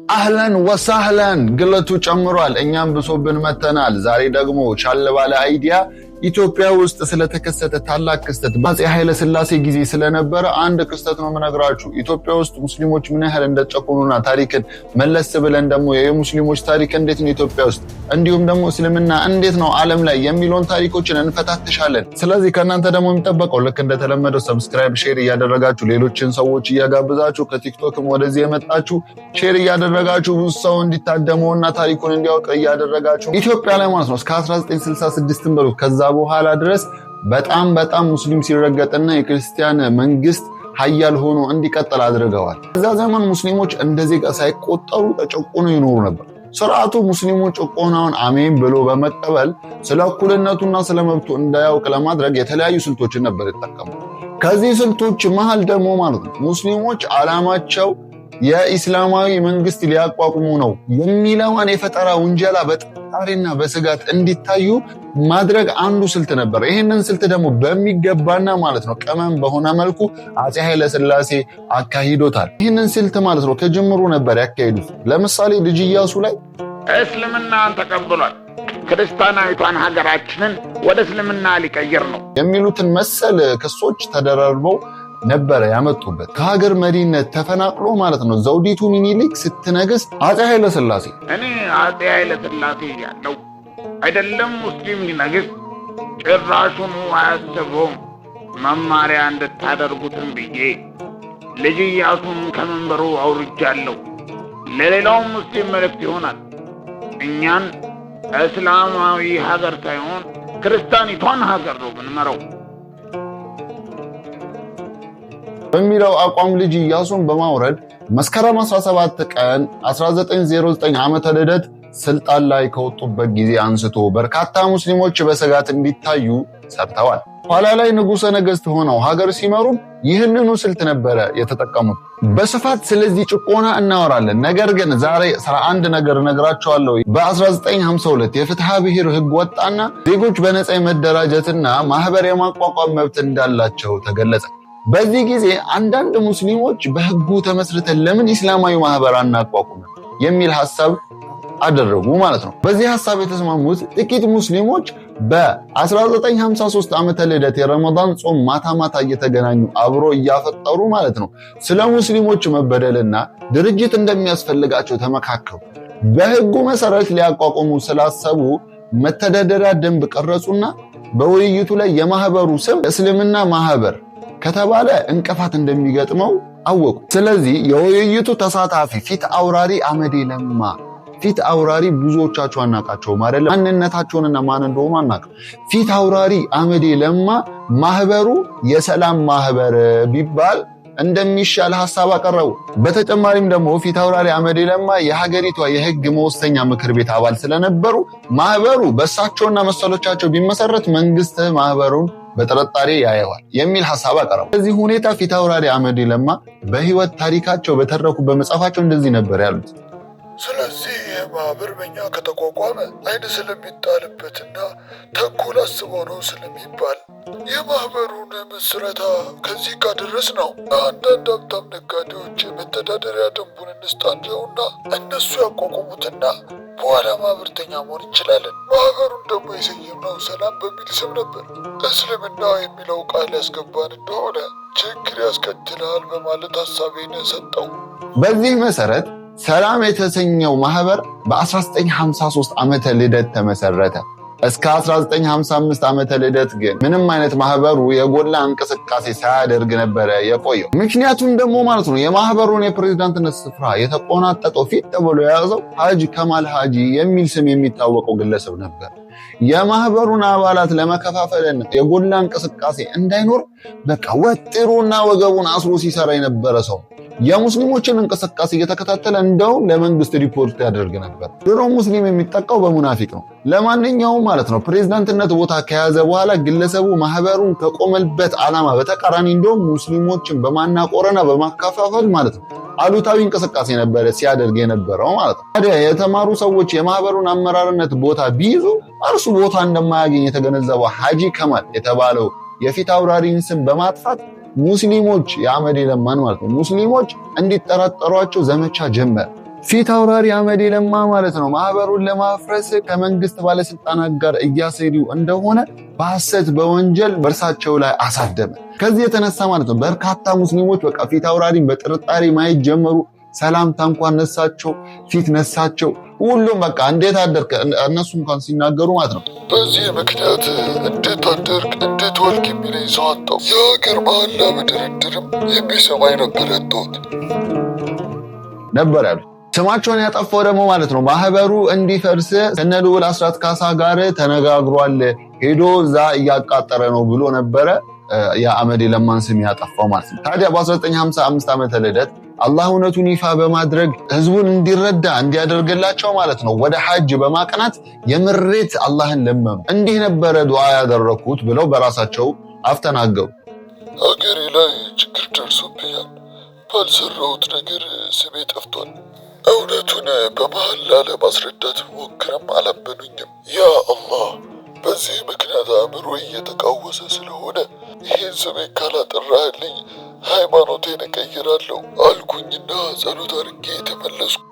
አህለን ወሳህለን ግለቱ ጨምሯል። እኛም ብሶብን መተናል። ዛሬ ደግሞ ቻል ባለ አይዲያ ኢትዮጵያ ውስጥ ስለተከሰተ ታላቅ ክስተት በአፄ ኃይለ ሥላሴ ጊዜ ስለነበረ አንድ ክስተት ነው የምነግራችሁ። ኢትዮጵያ ውስጥ ሙስሊሞች ምን ያህል እንደጨቆኑና ታሪክን መለስ ብለን ደግሞ የሙስሊሞች ታሪክ እንዴት ነው ኢትዮጵያ ውስጥ እንዲሁም ደግሞ እስልምና እንዴት ነው ዓለም ላይ የሚለውን ታሪኮችን እንፈታትሻለን። ስለዚህ ከእናንተ ደግሞ የሚጠበቀው ልክ እንደተለመደው ሰብስክራይብ፣ ሼር እያደረጋችሁ ሌሎችን ሰዎች እያጋብዛችሁ ከቲክቶክም ወደዚህ የመጣችሁ ሼር እያደረጋችሁ ብዙ ሰው እንዲታደመውና ታሪኩን እንዲያውቅ እያደረጋችሁ ኢትዮጵያ ላይ ማለት ነው እስከ 1966 በሉ ከዛ በኋላ ድረስ በጣም ሙስሊም ሲረገጥና የክርስቲያን መንግስት ኃያል ሆኖ እንዲቀጥል አድርገዋል። በዛ ዘመን ሙስሊሞች እንደዚህ ሳይቆጠሩ ተጨቁነው ይኖሩ ነበር። ስርዓቱ ሙስሊሙ ጭቆናውን አሜን ብሎ በመቀበል ስለ እኩልነቱና ስለ መብቱ እንዳያውቅ ለማድረግ የተለያዩ ስልቶችን ነበር ይጠቀሙ። ከዚህ ስልቶች መሃል ደግሞ ማለት ነው ሙስሊሞች ዓላማቸው የኢስላማዊ መንግስት ሊያቋቁሙ ነው የሚለውን የፈጠራ ውንጀላ በጥርጣሬና በስጋት እንዲታዩ ማድረግ አንዱ ስልት ነበር። ይህንን ስልት ደግሞ በሚገባና ማለት ነው ቀመም በሆነ መልኩ አፄ ኃይለ ሥላሴ አካሂዶታል። ይህንን ስልት ማለት ነው ከጅምሩ ነበር ያካሂዱት። ለምሳሌ ልጅ ኢያሱ ላይ እስልምናን ተቀብሏል፣ ክርስቲያናዊቷን ሀገራችንን ወደ እስልምና ሊቀይር ነው የሚሉትን መሰል ክሶች ተደራርበው ነበረ ያመጡበት። ከሀገር መሪነት ተፈናቅሎ ማለት ነው ዘውዲቱ ሚኒሊክ ስትነግስ አፄ ኃይለ ሥላሴ እኔ አፄ ኃይለ ሥላሴ ያለው አይደለም ሙስሊም ሊነግስ ጭራሹኑ አያስበውም መማሪያ እንድታደርጉትን ብዬ ልጅ ኢያሱን ከመንበሩ አውርጃለሁ። ለሌላውም ሙስሊም መልእክት ይሆናል። እኛን እስላማዊ ሀገር ሳይሆን ክርስቲያኒቷን ሀገር ነው ብንመራው በሚለው አቋም ልጅ ኢያሱን በማውረድ መስከረም 17 ቀን 1909 ዓመተ ልደት ስልጣን ላይ ከወጡበት ጊዜ አንስቶ በርካታ ሙስሊሞች በስጋት እንዲታዩ ሰርተዋል። ኋላ ላይ ንጉሠ ነገሥት ሆነው ሀገር ሲመሩ ይህንኑ ስልት ነበረ የተጠቀሙት። በስፋት ስለዚህ ጭቆና እናወራለን። ነገር ግን ዛሬ 11 ነገር እነግራቸዋለሁ። በ1952 የፍትሐ ብሔር ሕግ ወጣና ዜጎች በነፃ የመደራጀትና ማህበር የማቋቋም መብት እንዳላቸው ተገለጸ። በዚህ ጊዜ አንዳንድ ሙስሊሞች በህጉ ተመስርተን ለምን ኢስላማዊ ማህበር አናቋቁም የሚል ሐሳብ አደረጉ ማለት ነው። በዚህ ሐሳብ የተስማሙት ጥቂት ሙስሊሞች በ1953 ዓመተ ልደት የረመዳን ጾም ማታ እየተገናኙ አብሮ እያፈጠሩ ማለት ነው ስለ ሙስሊሞች መበደልና ድርጅት እንደሚያስፈልጋቸው ተመካከሩ። በህጉ መሰረት ሊያቋቁሙ ስላሰቡ መተዳደሪያ ደንብ ቀረጹና በውይይቱ ላይ የማህበሩ ስም እስልምና ማህበር ከተባለ እንቅፋት እንደሚገጥመው አወቁ። ስለዚህ የውይይቱ ተሳታፊ ፊት አውራሪ አመዴ ለማ ፊት አውራሪ ብዙዎቻችሁ አናቃቸውም አይደለም፣ ማንነታቸውንና ማን እንደሆኑ አናውቅም። ፊት አውራሪ አመዴ ለማ ማህበሩ የሰላም ማህበር ቢባል እንደሚሻል ሐሳብ አቀረቡ። በተጨማሪም ደግሞ ፊት አውራሪ አመዴ ለማ የሀገሪቷ የህግ መወሰኛ ምክር ቤት አባል ስለነበሩ ማህበሩ በእሳቸውና መሰሎቻቸው ቢመሰረት መንግስት ማህበሩን በጥርጣሬ ያየዋል የሚል ሐሳብ አቀረቡ። በዚህ ሁኔታ ፊት አውራሪ አመዴ ለማ በህይወት ታሪካቸው በተረኩ በመጽሐፋቸው እንደዚህ ነበር ያሉት። ስለዚህ ይህ ማህበር በኛ ከተቋቋመ አይን ስለሚጣልበትና ተንኮል አስበው ነው ስለሚባል የማህበሩን ምስረታ ከዚህ ካደረስ ነው አንዳንድ ሀብታም ነጋዴዎች መተዳደሪያ ደንቡን እንስጣቸውና እነሱ ያቋቋሙትና በኋላ ማህበርተኛ መሆን እንችላለን። ማህበሩን ደግሞ የሰየምነው ሰላም በሚል ስም ነበር። እስልምና የሚለው ቃል ያስገባን እንደሆነ ችግር ያስከትላል በማለት ሀሳቤን ሰጠው። በዚህ መሰረት ሰላም የተሰኘው ማህበር በ1953 ዓመተ ልደት ተመሰረተ። እስከ 1955 ዓመተ ልደት ግን ምንም አይነት ማህበሩ የጎላ እንቅስቃሴ ሳያደርግ ነበረ የቆየው። ምክንያቱም ደግሞ ማለት ነው የማህበሩን የፕሬዝዳንትነት ስፍራ የተቆናጠጠው ፊት ተብሎ የያዘው ሐጂ ከማል ሐጂ የሚል ስም የሚታወቀው ግለሰብ ነበር። የማህበሩን አባላት ለመከፋፈልና የጎላ እንቅስቃሴ እንዳይኖር በቃ ወጥሮና ወገቡን አስሮ ሲሰራ የነበረ ሰው የሙስሊሞችን እንቅስቃሴ እየተከታተለ እንደውም ለመንግስት ሪፖርት ያደርግ ነበር። ድሮ ሙስሊም የሚጠቃው በሙናፊቅ ነው። ለማንኛውም ማለት ነው ፕሬዝዳንትነት ቦታ ከያዘ በኋላ ግለሰቡ ማህበሩን ከቆመልበት ዓላማ በተቃራኒ እንደውም ሙስሊሞችን በማናቆርና በማከፋፈል ማለት ነው አሉታዊ እንቅስቃሴ ነበረ ሲያደርግ የነበረው ማለት ነው። ታዲያ የተማሩ ሰዎች የማህበሩን አመራርነት ቦታ ቢይዙ እርሱ ቦታ እንደማያገኝ የተገነዘበው ሐጂ ከማል የተባለው የፊት አውራሪን ስም በማጥፋት ሙስሊሞች የአመዴ ለማን ማለት ነው ሙስሊሞች እንዲጠራጠሯቸው ዘመቻ ጀመረ። ፊት አውራሪ አመዴ ለማ ማለት ነው ማህበሩን ለማፍረስ ከመንግስት ባለስልጣናት ጋር እያሰሩ እንደሆነ በሐሰት በወንጀል በእርሳቸው ላይ አሳደመ። ከዚህ የተነሳ ማለት ነው በርካታ ሙስሊሞች በቃ ፊት አውራሪን በጥርጣሬ ማየት ጀመሩ። ሰላምታ እንኳን ነሳቸው፣ ፊት ነሳቸው። ሁሉም በቃ እንዴት አደርክ እነሱ እንኳን ሲናገሩ ማለት ነው በዚህ ምክንያት እንዴት አደርክ እንዴት ዋልክ የሚለኝ ሰው አጣሁ። የሀገር መሐላ በድርድርም የሚሰማኝ ነበር ያጣሁት ነበር ያሉት። ስማቸውን ያጠፋው ደግሞ ማለት ነው ማህበሩ እንዲፈርስ ከነ ልዑል አስራት ካሳ ጋር ተነጋግሯል፣ ሄዶ እዛ እያቃጠረ ነው ብሎ ነበረ የአመዴ ለማን ስም ያጠፋው ማለት ነው። ታዲያ በ1955 ዓመተ ልደት አላህ እውነቱን ይፋ በማድረግ ህዝቡን እንዲረዳ እንዲያደርግላቸው ማለት ነው ወደ ሐጅ በማቅናት የምሬት አላህን ለመኑ። እንዲህ ነበረ ዱዓ ያደረኩት ብለው በራሳቸው አፍተናገሩ። ሀገሬ ላይ ችግር ደርሶብኛል። ባልሰራሁት ነገር ስሜ ጠፍቷል። እውነቱን በመሐላ ለማስረዳት ሞክረም አላመኑኝም። ያ አላህ በዚህ ምክንያት አእምሮ እየተቃወሰ ስለሆነ ይህን ስሜ ካላጠራህልኝ ሃይማኖቴን እቀይራለሁ አልኩኝና ጸሎት አድርጌ ተመለስኩ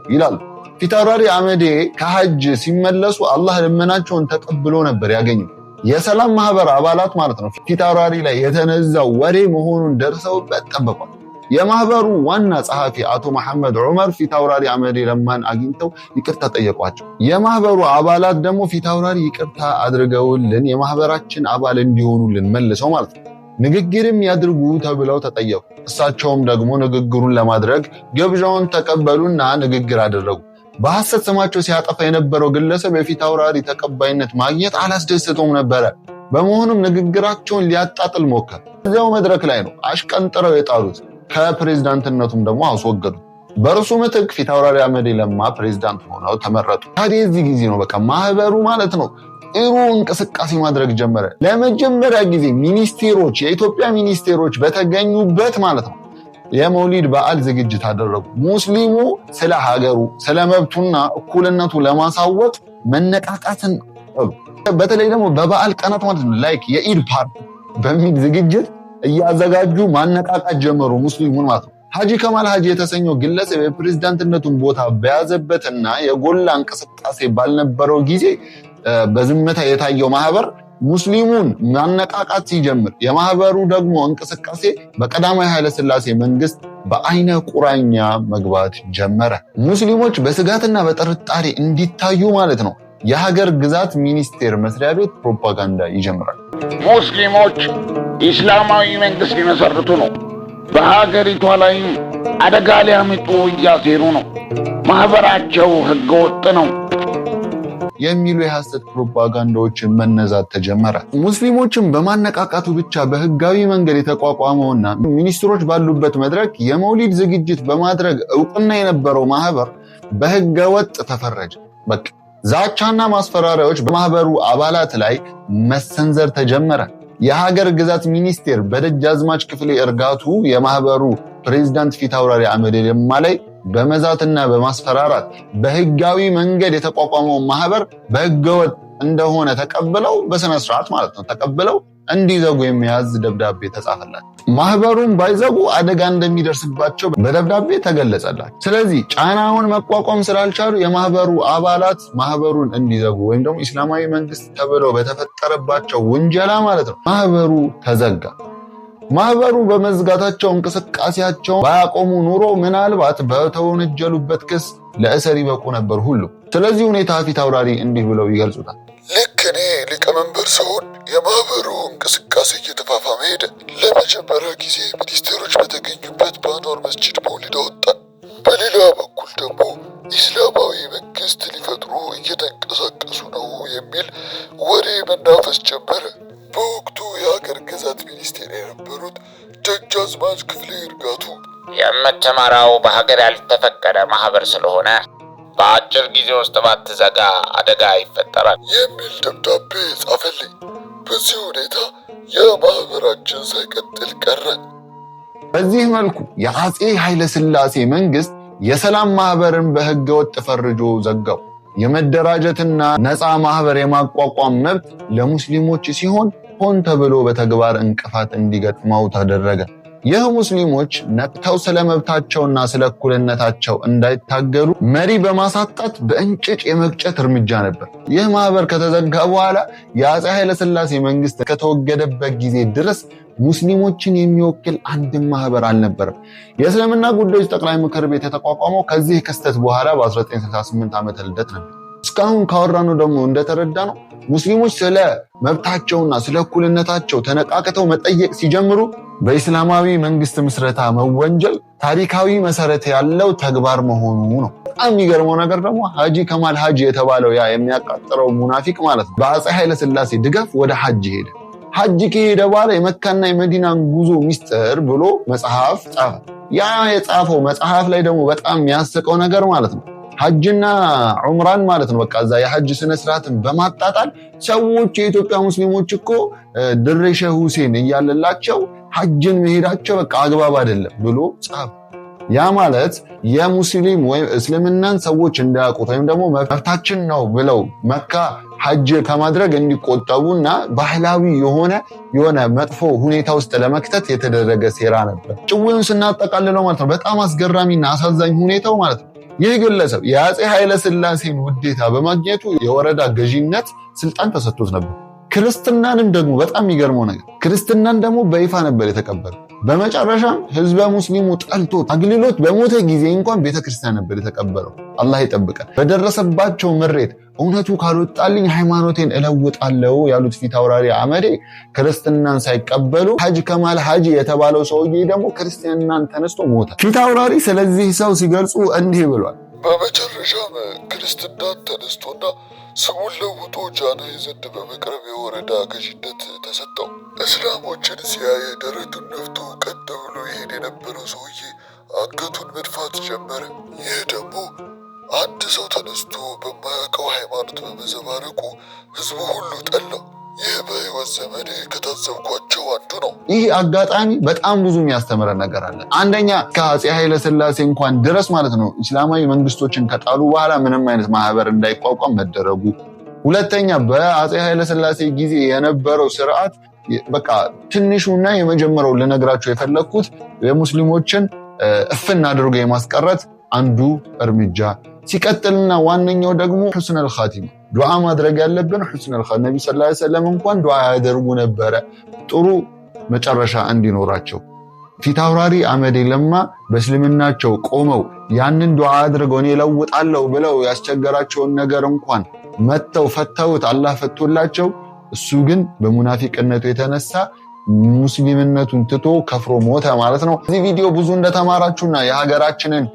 ይላል። ፊት አውራሪ አመዴ ከሐጅ ሲመለሱ አላህ ልመናቸውን ተቀብሎ ነበር ያገኙት። የሰላም ማህበር አባላት ማለት ነው ፊት አውራሪ ላይ የተነዛው ወሬ መሆኑን ደርሰውበት ጠበቋል። የማህበሩ ዋና ጸሐፊ አቶ መሐመድ ዑመር ፊት አውራሪ አመዴ ለማን አግኝተው ይቅርታ ጠየቋቸው። የማህበሩ አባላት ደግሞ ፊት አውራሪ ይቅርታ አድርገውልን የማህበራችን አባል እንዲሆኑልን መልሰው ማለት ነው ንግግርም ያድርጉ ተብለው ተጠየቁ። እሳቸውም ደግሞ ንግግሩን ለማድረግ ግብዣውን ተቀበሉና ንግግር አደረጉ። በሐሰት ስማቸው ሲያጠፋ የነበረው ግለሰብ የፊት አውራሪ ተቀባይነት ማግኘት አላስደሰተውም ነበረ። በመሆኑም ንግግራቸውን ሊያጣጥል ሞከረ። እዚያው መድረክ ላይ ነው አሽቀንጥረው የጣሉት። ከፕሬዝዳንትነቱም ደግሞ አስወገዱ። በእርሱ ምትክ ፊት አውራሪ አመዴ ለማ ፕሬዝዳንት ሆነው ተመረጡ። ታዲያ የዚህ ጊዜ ነው በቃ ማህበሩ ማለት ነው ጥሩ እንቅስቃሴ ማድረግ ጀመረ። ለመጀመሪያ ጊዜ ሚኒስቴሮች የኢትዮጵያ ሚኒስቴሮች በተገኙበት ማለት ነው የመውሊድ በዓል ዝግጅት አደረጉ። ሙስሊሙ ስለ ሀገሩ ስለ መብቱና እኩልነቱ ለማሳወቅ መነቃቃትን በተለይ ደግሞ በበዓል ቀናት ማለት ነው ላይክ የኢድ ፓርቲ በሚል ዝግጅት እያዘጋጁ ማነቃቃት ጀመሩ ሙስሊሙን ማለት ነው። ሐጂ ከማል ሐጂ የተሰኘው ግለሰብ የፕሬዝዳንትነቱን ቦታ በያዘበትና የጎላ እንቅስቃሴ ባልነበረው ጊዜ በዝምታ የታየው ማህበር ሙስሊሙን ማነቃቃት ሲጀምር የማህበሩ ደግሞ እንቅስቃሴ በቀዳማዊ ኃይለ ሥላሴ መንግስት በአይነ ቁራኛ መግባት ጀመረ። ሙስሊሞች በስጋትና በጥርጣሬ እንዲታዩ ማለት ነው የሀገር ግዛት ሚኒስቴር መስሪያ ቤት ፕሮፓጋንዳ ይጀምራል። ሙስሊሞች ኢስላማዊ መንግስት ሊመሰርቱ ነው፣ በሀገሪቷ ላይም አደጋ ሊያመጡ እያሴሩ ነው፣ ማህበራቸው ህገወጥ ነው የሚሉ የሐሰት ፕሮፓጋንዳዎችን መነዛት ተጀመረ። ሙስሊሞችን በማነቃቃቱ ብቻ በህጋዊ መንገድ የተቋቋመውና ሚኒስትሮች ባሉበት መድረክ የመውሊድ ዝግጅት በማድረግ እውቅና የነበረው ማህበር በህገ ወጥ ተፈረጀ። በቃ ዛቻና ማስፈራሪያዎች በማህበሩ አባላት ላይ መሰንዘር ተጀመረ። የሀገር ግዛት ሚኒስቴር በደጃዝማች ክፍሌ እርጋቱ የማህበሩ ፕሬዝዳንት ፊት አውራሪ አመዴ ለማ ላይ በመዛትና በማስፈራራት በህጋዊ መንገድ የተቋቋመው ማህበር በህገወጥ እንደሆነ ተቀብለው በስነ ስርዓት ማለት ነው ተቀብለው እንዲዘጉ የሚያዝ ደብዳቤ ተጻፈላቸው። ማህበሩን ባይዘጉ አደጋ እንደሚደርስባቸው በደብዳቤ ተገለጸላቸው። ስለዚህ ጫናውን መቋቋም ስላልቻሉ የማህበሩ አባላት ማህበሩን እንዲዘጉ ወይም ደግሞ እስላማዊ መንግስት ተብለው በተፈጠረባቸው ውንጀላ ማለት ነው ማህበሩ ተዘጋ። ማህበሩ በመዝጋታቸው እንቅስቃሴያቸው ባያቆሙ ኑሮ ምናልባት በተወነጀሉበት ክስ ለእስር ይበቁ ነበር ሁሉ። ስለዚህ ሁኔታ ፊት አውራሪ እንዲህ ብለው ይገልጹታል። ልክ እኔ ሊቀመንበር ስሆን የማህበሩ እንቅስቃሴ እየተፋፋመ ሄደ። ለመጀመሪያ ጊዜ ሚኒስቴሮች በተገኙበት በአንዋር መስጂድ መውሊድ አወጣን። በሌላ በኩል ደግሞ ኢስላማዊ መንግስት ሊፈጥሩ እየተንቀሳቀሱ ነው የሚል ወሬ መናፈስ ጀመረ። በወቅቱ የሀገር ግዛት ሚኒስቴር የነበሩት ደጃዝማች ክፍሌ እርጋቱ የምትመራው በሀገር ያልተፈቀደ ማህበር ስለሆነ በአጭር ጊዜ ውስጥ ባትዘጋ አደጋ ይፈጠራል የሚል ደብዳቤ ጻፈልኝ። በዚህ ሁኔታ የማህበራችን ሳይቀጥል ቀረ። በዚህ መልኩ የአፄ ኃይለ ሥላሴ መንግስት የሰላም ማህበርን በህገ ወጥ ፈርጆ ዘጋው። የመደራጀትና ነፃ ማህበር የማቋቋም መብት ለሙስሊሞች ሲሆን ሆን ተብሎ በተግባር እንቅፋት እንዲገጥመው ተደረገ። ይህ ሙስሊሞች ነቅተው ስለመብታቸውና ስለ እኩልነታቸው እንዳይታገሉ መሪ በማሳጣት በእንጭጭ የመቅጨት እርምጃ ነበር። ይህ ማህበር ከተዘጋ በኋላ የአፄ ኃይለ ሥላሴ መንግስት ከተወገደበት ጊዜ ድረስ ሙስሊሞችን የሚወክል አንድም ማህበር አልነበረም። የእስልምና ጉዳዮች ጠቅላይ ምክር ቤት የተቋቋመው ከዚህ ክስተት በኋላ በ1968 ዓመተ ልደት ነበር። እስካሁን ካወራነው ደግሞ እንደተረዳነው ሙስሊሞች ስለ መብታቸውና ስለ እኩልነታቸው ተነቃቅተው መጠየቅ ሲጀምሩ በእስላማዊ መንግስት ምስረታ መወንጀል ታሪካዊ መሰረት ያለው ተግባር መሆኑ ነው። በጣም የሚገርመው ነገር ደግሞ ሐጂ ከማል ሐጂ የተባለው ያ የሚያቃጥረው ሙናፊቅ ማለት ነው በአፄ ኃይለ ሥላሴ ድጋፍ ወደ ሐጅ ሄደ። ሐጅ ከሄደ በኋላ የመካና የመዲናን ጉዞ ሚስጥር ብሎ መጽሐፍ ጻፈ። ያ የጻፈው መጽሐፍ ላይ ደግሞ በጣም የሚያስቀው ነገር ማለት ነው ሐጅና ዑምራን ማለት ነው በቃ እዛ የሐጅ ስነ ስርዓትን በማጣጣል ሰዎች የኢትዮጵያ ሙስሊሞች እኮ ድሬ ሼህ ሁሴን እያለላቸው ሐጅን መሄዳቸው በቃ አግባብ አይደለም ብሎ ጻፈ። ያ ማለት የሙስሊም ወይም እስልምናን ሰዎች እንዳያውቁት ወይም ደግሞ መብታችን ነው ብለው መካ ሐጅ ከማድረግ እንዲቆጠቡና ባህላዊ የሆነ መጥፎ ሁኔታ ውስጥ ለመክተት የተደረገ ሴራ ነበር። ጭውውን ስናጠቃልለው ማለት ነው በጣም አስገራሚና አሳዛኝ ሁኔታው ማለት ነው ይህ ግለሰብ የአፄ ኃይለ ሥላሴን ውዴታ በማግኘቱ የወረዳ ገዢነት ስልጣን ተሰጥቶት ነበር። ክርስትናንም ደግሞ በጣም የሚገርመው ነገር ክርስትናን ደግሞ በይፋ ነበር የተቀበለው። በመጨረሻም ህዝበ ሙስሊሙ ጠልቶት አግልሎት በሞተ ጊዜ እንኳን ቤተክርስቲያን ነበር የተቀበለው። አላህ ይጠብቀን። በደረሰባቸው ምሬት እውነቱ ካልወጣልኝ ሃይማኖቴን እለውጣለሁ ያሉት ፊት አውራሪ አመዴ ክርስትናን ሳይቀበሉ ሐጂ ከማል ሐጂ የተባለው ሰውዬ ደግሞ ክርስትናን ተነስቶ ሞተ። ፊት አውራሪ ስለዚህ ሰው ሲገልጹ እንዲህ ብሏል። በመጨረሻም ክርስትናን ተነስቶና ስሙን ለውጦ ጃንሆይ ዘንድ በመቅረብ የወረዳ ገዥነት ተሰጠው። እስላሞችን ሲያየ ደረቱን ነፍቶ ቀጥ ብሎ ይሄድ የነበረው ሰውዬ አንገቱን መድፋት ጀመረ። ይህ ደግሞ አንድ ሰው ተነስቶ በማያውቀው ሃይማኖት በመዘባረቁ ህዝቡ ሁሉ ጠላው። ይህ በህይወት ዘመኔ ከታዘብኳቸው አንዱ ነው። ይህ አጋጣሚ በጣም ብዙ የሚያስተምረን ነገር አለ። አንደኛ ከአፄ ኃይለ ሥላሴ እንኳን ድረስ ማለት ነው እስላማዊ መንግስቶችን ከጣሉ በኋላ ምንም አይነት ማህበር እንዳይቋቋም መደረጉ። ሁለተኛ በአፄ ኃይለ ሥላሴ ጊዜ የነበረው ስርዓት በቃ ትንሹና የመጀመሪያው ልነግራቸው የፈለግኩት የሙስሊሞችን እፍን አድርጎ የማስቀረት አንዱ እርምጃ ሲቀጥልና ዋነኛው ደግሞ ሁስነል ኻቲማ ዱዓ ማድረግ ያለብን ሁስነል ኻቲማ። ነብዩ ሰለላሁ ዐለይሂ ወሰለም እንኳን ዱዓ ያደርጉ ነበረ ጥሩ መጨረሻ እንዲኖራቸው። ፊት አውራሪ አመዴ ለማ በእስልምናቸው ቆመው ያንን ዱዓ አድርገው እኔ እለውጣለሁ ብለው ያስቸገራቸውን ነገር እንኳን መተው ፈተውት አላህ ፈቶላቸው፣ እሱ ግን በሙናፊቅነቱ የተነሳ ሙስሊምነቱን ትቶ ከፍሮ ሞተ ማለት ነው። እዚህ ቪዲዮ ብዙ እንደተማራችሁና የሀገራችንን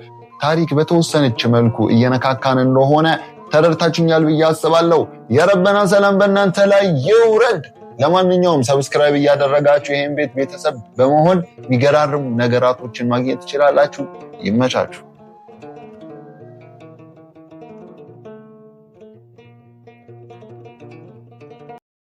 ታሪክ በተወሰነች መልኩ እየነካካን እንደሆነ ተረድታችሁኛል ብዬ አስባለሁ። የረበና ሰላም በእናንተ ላይ ይውረድ። ለማንኛውም ሰብስክራይብ እያደረጋችሁ ይሄን ቤተሰብ በመሆን የሚገራርሙ ነገራቶችን ማግኘት ትችላላችሁ። ይመቻችሁ።